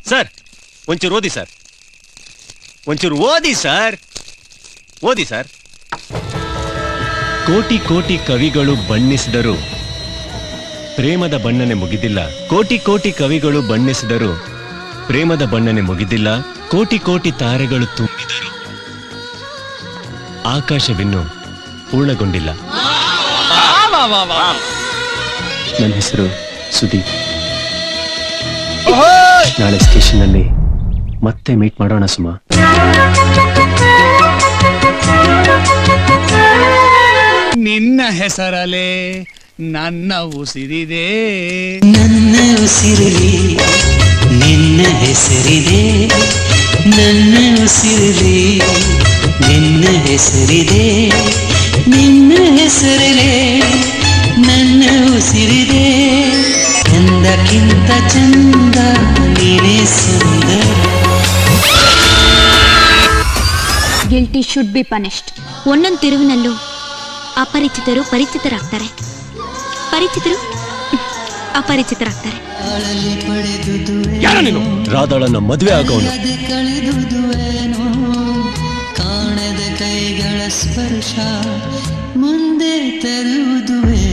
Sir ಒಂಚೂರು ಓದಿ sir, ಒಂಚೂರು ಓದಿ ಸರ್, ಓದಿ ಸರ್. ಕೋಟಿ ಕೋಟಿ ಕವಿಗಳು ಬಣ್ಣಿಸಿದರು ಪ್ರೇಮದ ಬಣ್ಣನೆ ಮುಗಿದಿಲ್ಲ. ಕೋಟಿ ಕೋಟಿ ಕವಿಗಳು ಬಣ್ಣಿಸಿದರು ಪ್ರೇಮದ ಬಣ್ಣನೆ ಮುಗಿದಿಲ್ಲ. ಕೋಟಿ ಕೋಟಿ ತಾರೆಗಳು ತುಂಬಿದರು ಆಕಾಶವಿನ್ನು ಪೂರ್ಣಗೊಂಡಿಲ್ಲ. ನನ್ನ ಹೆಸರು ಸುದೀಪ್. ನಾಳೆ ಸ್ಟೇಷನ್ ಅಲ್ಲಿ ಮತ್ತೆ ಮೀಟ್ ಮಾಡೋಣ ಸುಮಾ. ನಿನ್ನ ಹೆಸರಲೆ ನನ್ನ ಉಸಿರಿದೆ, ನನ್ನ ಉಸಿರಲಿ ನಿನ್ನ ಹೆಸರಿದೆ, ನನ್ನ ಉಸಿರಲಿ ನಿನ್ನ ಹೆಸರಿದೆ, ನಿನ್ನ ಹೆಸರಲೆ ನನ್ನ ಉಸಿರಿದೆ. ಎಂದಕ್ಕಿಂತ ಚಂದ ನೀನೇ ಸುಂದರ. Guilty should be punished. ಒಂದೊಂದು ತಿರುವಿನಲ್ಲೂ ಅಪರಿಚಿತರು ಪರಿಚಿತರಾಗ್ತಾರೆ, ಪರಿಚಿತರು ಅಪರಿಚಿತರಾಗ್ತಾರೆ. ರಾಧಾಳನ್ನ ಮದುವೆ ಆಗೋನು. ಕಾಣದ ಕೈಗಳ ಸ್ಪರ್ಶ ಮುಂದೆ ತರುವುದುವೆ.